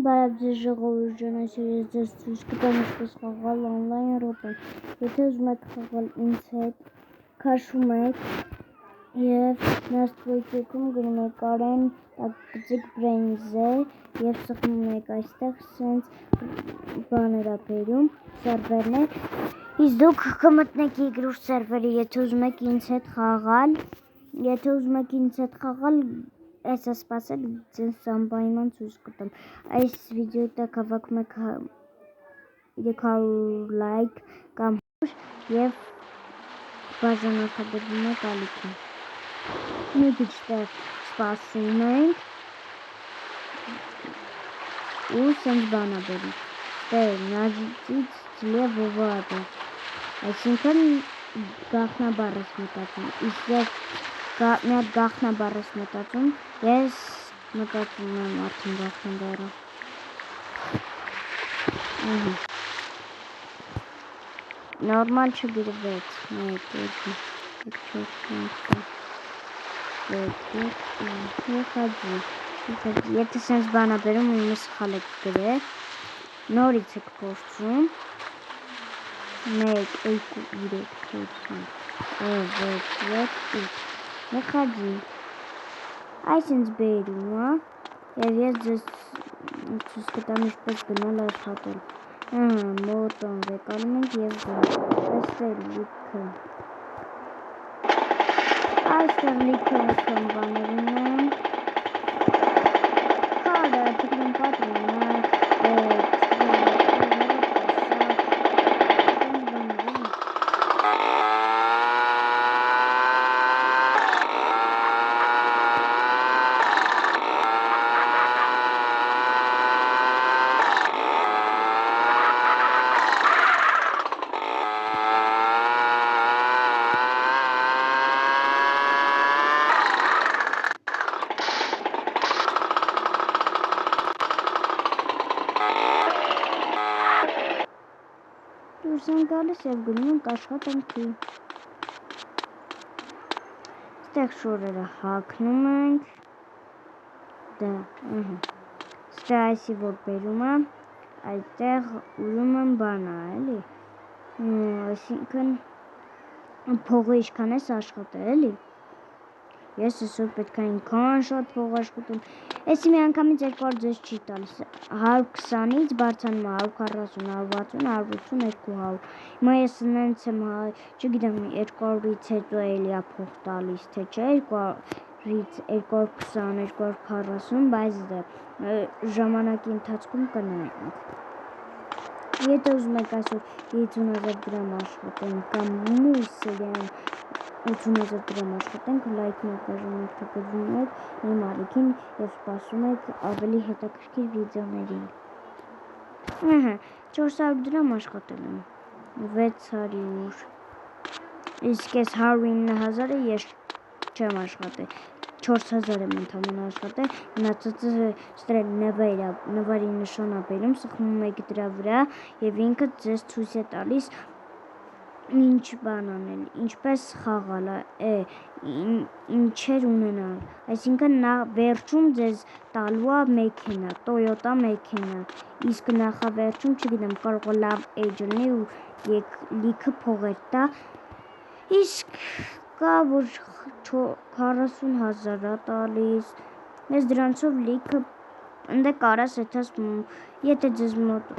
Բարև ձեզ ժողովուրդ ջան, այսօր ես ձեզ ցույց կտամ ինչպես խաղալ օնլայն ռոպեն։ Եթե ուզում եք խաղալ ինձ հետ, քաշում եք եւ настройкում գնում եք Arեն, գծիկ Brainz-ը եւ սխմում եք այստեղ սենց բաներ ա բերում, սերվերն է։ Իսկ դուք կմտնեք իգրուշ սերվերի, եթե ուզում եք ինձ հետ խաղալ, Այս սպասել ձեզ անպայման ցույց կտամ։ Այս վիդեոյի տակ հավաքում եք 300 լայք կամ եւ բաժանորդագրվում եք ալիքին։ Մի քիչ տեղ սպասում ենք ու սենց բան ա բերի։ Դե նաժից ծլիև վովադը։ Այսինքն գաղտնաբառ ես մտածում։ Իսկ ես մի հատ գաղտնաբառ ես մտածում, ես մտածում եմ արդեն գաղտնաբառը։ Նորմալ չգրվեց, 1, 2, Եթե սենց բան ա բերում, իմը սխալ եք գրել, նորից եք փորձում, 1, 2, 3, 4, 5, 6, մի խաչի, այս ինձ բերում ա, և ես ձեզ ցույց կտամ ինչպես գնալ աշխատել, մոտոն վեկալում ենք և գնում, այստեղ լիքը, այստեղ լիքը բաներում եմ, քարը, թգրում պատրոնակ, դուրս են գալիս և գնում ենք աշխատանքի։ Ստեղ շորերը հագնում ենք, ստեղ այսի որ բերում եմ, այդտեղ ուզում եմ բանա, էլի, այսինքն փողը ինչքան ես աշխատել, էլի, ես այսօր պետք է ինքան շատ փող աշխատեմ, էսի մի անգամից 200 ձեզ չի տալիս, 120-ից բարձանում 140, 160, 180, 200, հիմա ես նենց եմ, չգիտեմ 200-ից հետո էլի ա փող տալիս, թե չէ, 200-ից 220, 240, բայց դե ժամանակի ընթացքում կնայենք։ Եթե ուզում եք այսօր 50,000 դրամ աշխատենք կամ մույս սերիայում 80,000 դրամ աշխատենք, լայքն եք բաժանորդագրվում եք իմ ալիքին և սպասում եք ավելի հետաքրքիր վիդեոներին։ 400 դրամ աշխատել եմ, 600, իսկ ես 109,000-ը ես չեմ աշխատել, 4,000 եմ ընդամենը աշխատել, մնացածը ստրել նվարի նշան ա բերում, սխմում եք դրա վրա և ինքը ձեզ ցույց է տալիս ինչ բան անել, ինչպես խաղալ, ինչեր ունենալ, այսինքն վերջում ձեզ տալու ա մեքենա, Toyota մեքենա, իսկ նախավերջում, չգիտեմ, կարող է լավ էջ լինի ու լիքը փողեր տա, իսկ կա, որ 40,000 ա տալիս, ես դրանցով լիքը, ընդե կարաս եթե ձեզ մոտ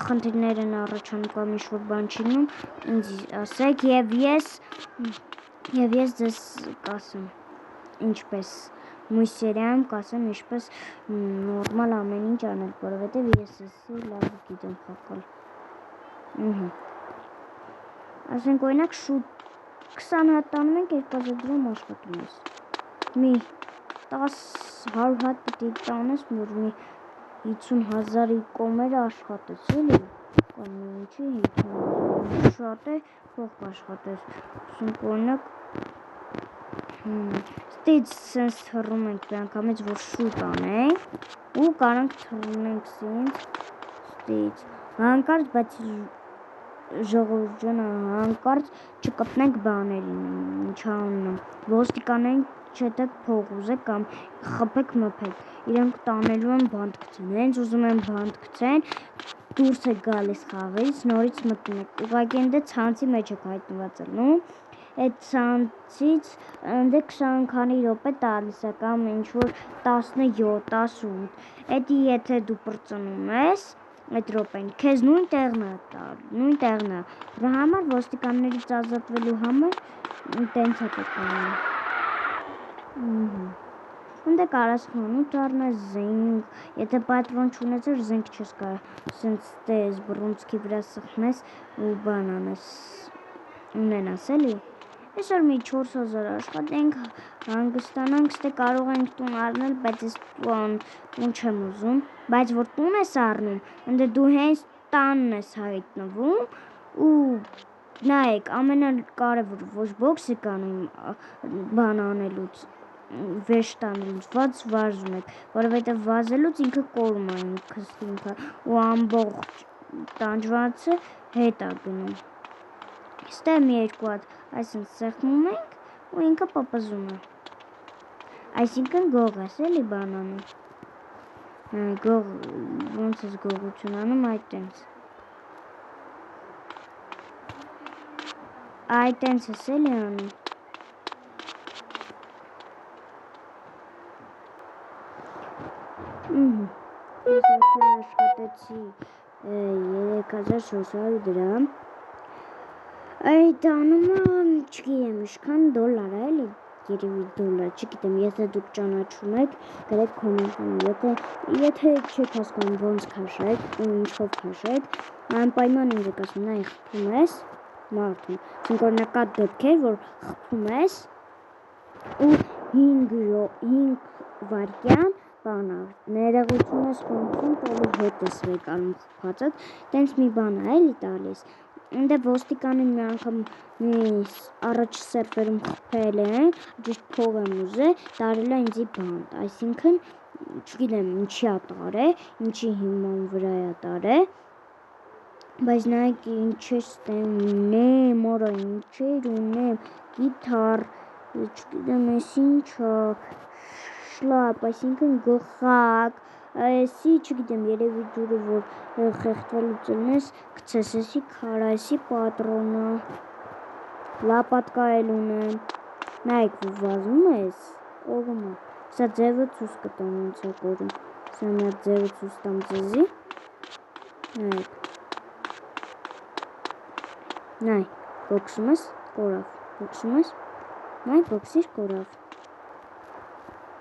խնդիրներ են առաջանում կամ ինչ-որ բան չի լինում, ինձ ասեք և ես ձեզ կասեմ, ինչպես մույս սերիայում կասեմ ինչպես նորմալ ամեն ինչ անել, որովհետև ես էսի լավ գիտեմ խաղալ։ Ասենք օրինակ շուտ 20 հատ տանում ենք 2000 դրամ աշխատում ես, մի 10-100 հատ պիտի տանես, որ մի 50,000-ի կոմերը աշխատես, էլի, կամ ինչի 50,000 շատ է, փող կաշխատես, ասենք օրինակ, ստից սենց թռում ենք մի անգամից, որ շուտ անենք ու կարանք թռնենք սենց ստից, հանկարծ, բայց ժողովուրդ ջան, հանկարծ չկպնենք բաներին, չանունը, ոստիկաններին չետեք փող ուզեք կամ խփեք մփեք, իրենք տանելու են բանտ գցեն, հենց ուզում են բանտ գցեն, դուրս եք գալիս խաղից, նորից մտնում եք, ուղղակի ընդ ցանցի մեջ եք հայտնված ելնում, այդ ցանցից ընդ 20 քանի րոպե տալիս է կամ ինչ-որ 17, 18, էդի եթե դու պրծնում ես, այդ րոպեն, քեզ նույն տեղն է տալ, նույն տեղն է, դրա համար ոստիկաններից ազատվելու համար տենց է պետք անում, ընդ կարաս խանութ առնես, զենք, եթե պատրոն չունեցеш, զենք չես կարող, սենց տես բռունցքի վրա սխնես ու բան անես, ունենաս էլի, այսօր մի 4000 աշխատենք, հանգստանանք, ստե կարող ենք տուն առնել, բայց ես տուն չեմ ուզում, բայց որ տուն ես առնում, ընդ դու հենց տանն ես հայտնվում ու նայեք, ամենակարևորը ոչ բոքսի կանում բան անելուց, վեշ տանելուց, վազում եք, որովհետև վազելուց ինքը կորում է ինքը ու ամբողջ տանջվածը հետ է գնում, ստե մի երկու հատ այսինք սեղմում ենք ու ինքը պպզում է, այսինքն գող ես էլի բան անում, գող, ոնց ես գողություն անում, այտենց ես էլի անում, ես արդեն աշխատեցի 3400 դրամ, այդ անումը չգիտեմ ինչքան դոլար է էլի, երևի դոլար, չգիտեմ, եթե դուք ճանաչում եք, գրեք կոմենտում, եթե չեք հասկանում ոնց քաշեք ու ինչով քաշեք, անպայման ինձ եք ասում, նայ խփում ես, մարդում, ցինք օրինակ կա դեպքեր, որ խփում ես ու 5 վայրկյան բանա, ներողություն ես խնդրում, տալու հետ ես վեկանում խփածդ, տենց մի բան է էլի տալիս, ընդ ոստիկանին մի անգամ առաջ սերվերում խփել են, ճիշտ փող եմ ուզել, տարել է ինձի բանտ, այսինքն, չգիտեմ ինչի է տարե, ինչի հիման վրա է տարե, բայց նայեք ինչ է ունեմ, որա ինչեր ունեմ, գիթար, չգիտեմ ես ինչա, շլապ, այսինքն գլխակ, այսի չգիտեմ երևի ջուրը որ խեղդվելուց ելնես, գցես էսի քարա, էսի պատրոնը, լապատկա էլ ունեմ, նայեք որ վազում ես, կորում է, սա ձևը ցույց կտամ ոնց է կորում, սա մի հատ ձևը ցույց տամ ձեզի, նայեք, նայ, բոքսում ես, կորավ, բոքսում ես, նայ, բոքսիր կորավ,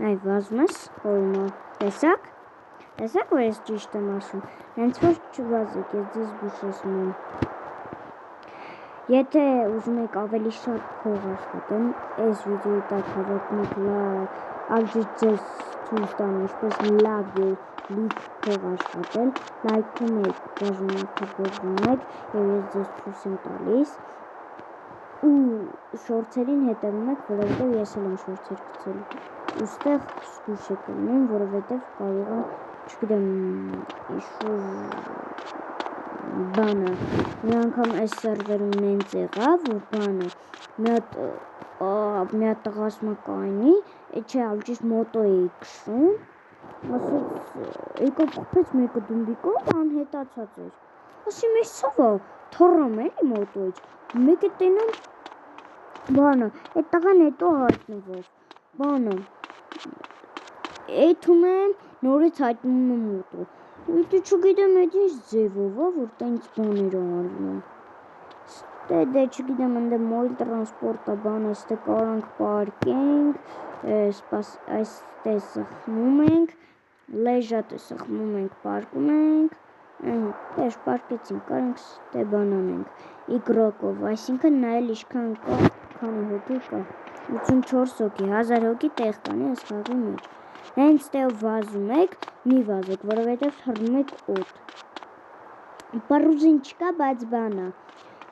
նայ, վազում ես, կորում է, տեսակ, որ ես ճիշտ եմ ասում, հենց որ չվազեք, ես ձեզ զգուշացնում եմ, եթե ուզում եք ավելի շատ փող աշխատեմ, այս վիդեոյի տակ հավաքում եք ալջից ձեզ ցույց տամ ինչպես լավ և լիք փող աշխատել, լայքում եք, բաժանորդագրվում եք և ես ձեզ ցույց եմ տալիս ու շորցերին հետևում եք, որովհետև ես էլ եմ շորցեր գցել ու ստեղ զգույշ եք լինում, որովհետև կարող եմ, չգիտեմ, բանը, մի անգամ այս սերվերում նենց եղավ, որ բանը, մի հատ տղա ասում է կայնի, չէ, ալջից մոտո էի քշում, ասեց, եկավ խփեց մեկը դումբիկով, անհետացած էր, ասում ես սովա, թռամ էլի մոտոյից, մեկը տենամ, բանը, այդ տղան հետո հայտնվով, բանը, էթում եմ, նորից հայտնում եմ մոտո, դե չգիտեմ էդ ինչ ձևով է, որ տենց բաներ արվում, դե չգիտեմ ընդ մոյլ տրանսպորտա բանը, ստե կարանք պարկենք, այստե սխմում ենք, լեժատը սխմում ենք, պարկում ենք, դեշ պարկեցինք, կարանք ստե բան անենք, իգրոկով, այսինքն նայել իշքան կա, քանի հոգի կա, 84 հոգի, 1000 հոգի տեղ կանի այս խաղի մեջ, հենց ստեղ վազում եք, մի վազեք, որովհետև թռնում եք օդ, պարուզին չկա, բայց բանա,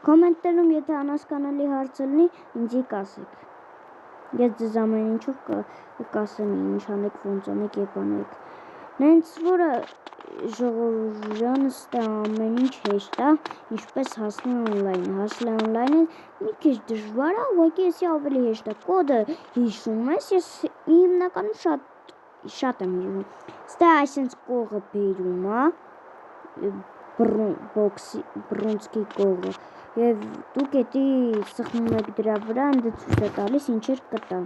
կոմենտներում եթե անհասկանալի հարց լինի, ինձի կասեք, ես ձեզ ամեն ինչով կասեմ ինչ անեք, ոնց անեք, եկ անեք, նենց որը ժողովուրդը ստե ամեն ինչ հեշտ է, ինչպես հասնել օնլայնը։ Հասնել օնլայնը մի քիչ դժվար է, ուղղակի էսի ավելի հեշտ է։ Կոդը հիշում ես, ես հիմնականում շատ եմ հիշում։ Ստե այսենց կողը բերում է, բռունցքի կողը, և դուք էդի սխմում եք դրա վրա, ընդ ցույց է տալիս ինչեր կտա։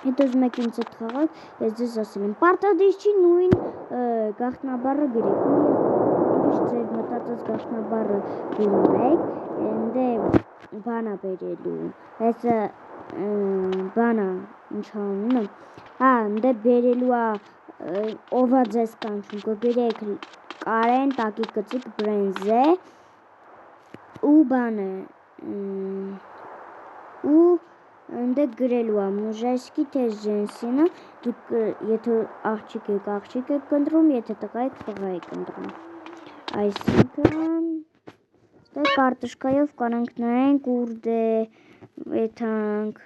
Հետո ուզում եք ինձ հետ խաղալ, ես ձեզ ասել եմ, պարտադիր չի նույն գաղտնաբառը գրեք, ուրիշ ձեր մտածած գաղտնաբառը գրում եք, դե բանա բերելու, հեսը բանա, ինչ անունը, դե բերելու է, ովա ձեզ կանչում, կգրեք Կարեն, տակի կծիկ բրենզե, ու բանը, ու ընդ գրելու է մուժայսկի թե ժենսինը, դուք եթե աղջիկ եք կնդրում, եթե տղա եք տղա եք կնդրում։ Այսինքն, ստե կարտոշկայով կանանք նայենք ուր դե եթանք